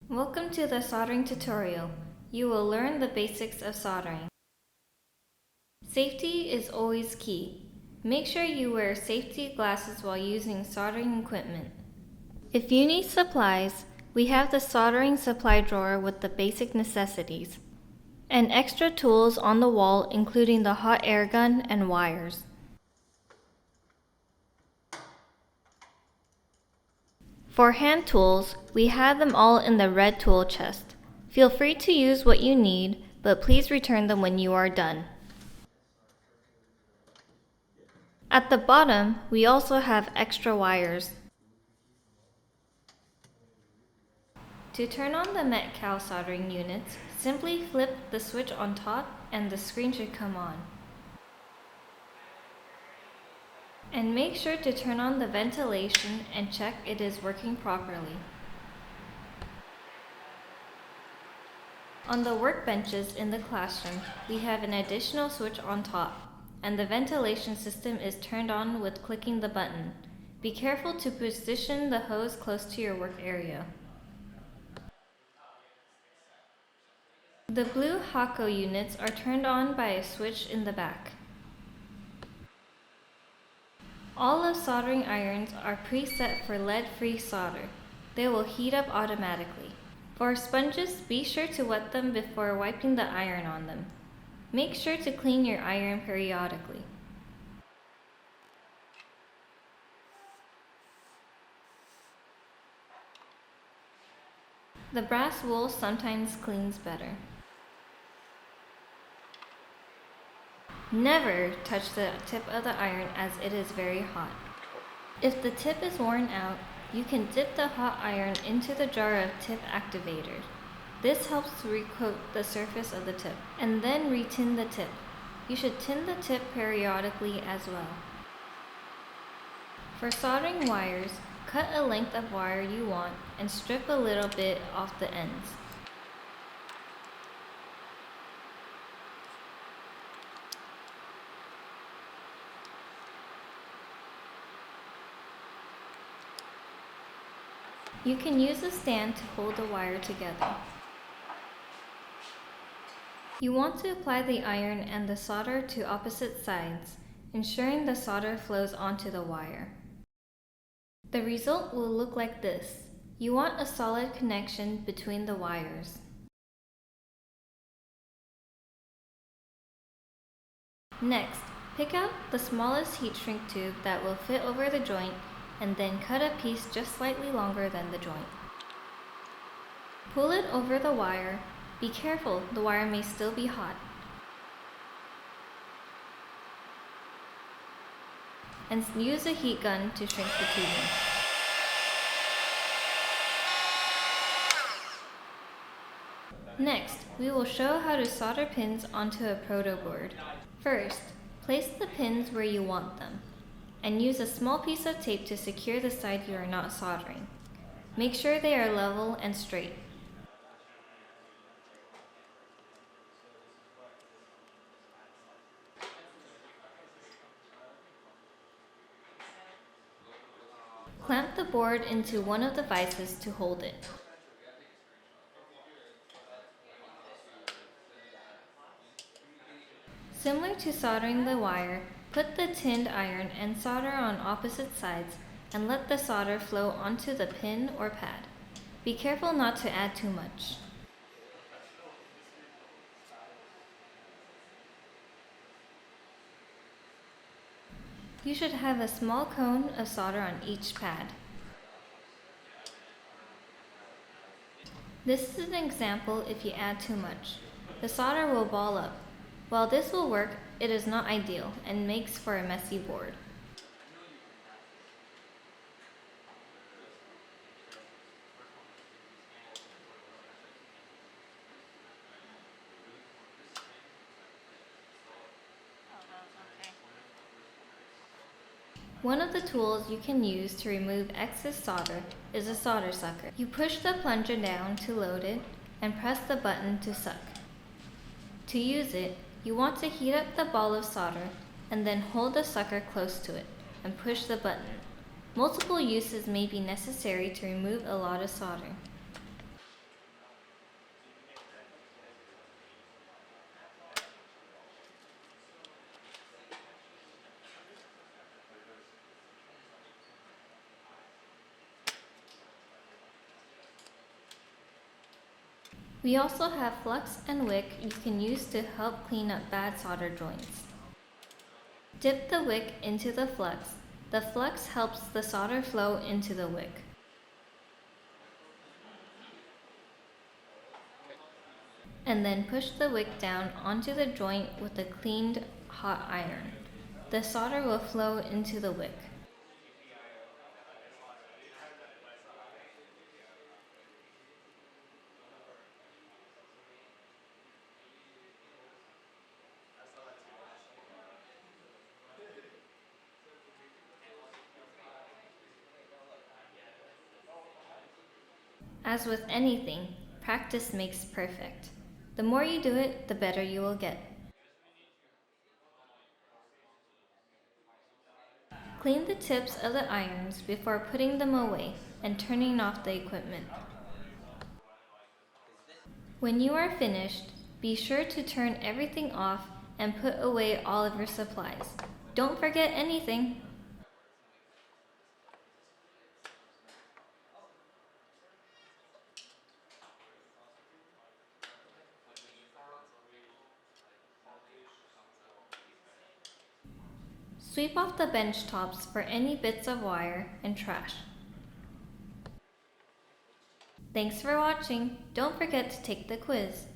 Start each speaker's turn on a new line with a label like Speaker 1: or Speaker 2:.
Speaker 1: Welcome to the soldering tutorial. You will learn the basics of soldering. Safety is always key. Make sure you wear safety glasses while using soldering equipment. If you need supplies, we have the soldering supply drawer with the basic necessities, and extra tools on the wall including the hot air gun and wires. For hand tools, we have them all in the red tool chest. Feel free to use what you need, but please return them when you are done. At the bottom, we also have extra wires. To turn on the Metcal soldering units, simply flip the switch on top and the screen should come on. And make sure to turn on the ventilation and check it is working properly. On the workbenches in the classroom, we have an additional switch on top, and the ventilation system is turned on with clicking the button. Be careful to position the hose close to your work area. The blue Hako units are turned on by a switch in the back. All of soldering irons are preset for lead-free solder. They will heat up automatically. For sponges, be sure to wet them before wiping the iron on them. Make sure to clean your iron periodically. The brass wool sometimes cleans better. Never touch the tip of the iron as it is very hot. If the tip is worn out, you can dip the hot iron into the jar of tip activator. This helps to recoat the surface of the tip, and then retin the tip. You should tin the tip periodically as well. For soldering wires, cut a length of wire you want and strip a little bit off the ends. You can use a stand to hold the wire together. You want to apply the iron and the solder to opposite sides, ensuring the solder flows onto the wire. The result will look like this. You want a solid connection between the wires. Next, pick out the smallest heat shrink tube that will fit over the joint and then cut a piece just slightly longer than the joint. Pull it over the wire. Be careful, the wire may still be hot. And use a heat gun to shrink the tubing. Next, we will show how to solder pins onto a proto board. First, place the pins where you want them, and use a small piece of tape to secure the side you are not soldering. Make sure they are level and straight. Clamp the board into one of the vices to hold it. Similar to soldering the wire, put the tinned iron and solder on opposite sides and let the solder flow onto the pin or pad. Be careful not to add too much. You should have a small cone of solder on each pad. This is an example if you add too much. The solder will ball up. While this will work, it is not ideal and makes for a messy board. One of the tools you can use to remove excess solder is a solder sucker. You push the plunger down to load it and press the button to suck. To use it, you want to heat up the ball of solder and then hold the sucker close to it and push the button. Multiple uses may be necessary to remove a lot of solder. We also have flux and wick you can use to help clean up bad solder joints. Dip the wick into the flux. The flux helps the solder flow into the wick. And then push the wick down onto the joint with a cleaned hot iron. The solder will flow into the wick. As with anything, practice makes perfect. The more you do it, the better you will get. Clean the tips of the irons before putting them away and turning off the equipment. When you are finished, be sure to turn everything off and put away all of your supplies. Don't forget anything. Sweep off the bench tops for any bits of wire and trash. Thanks for watching. Don't forget to take the quiz.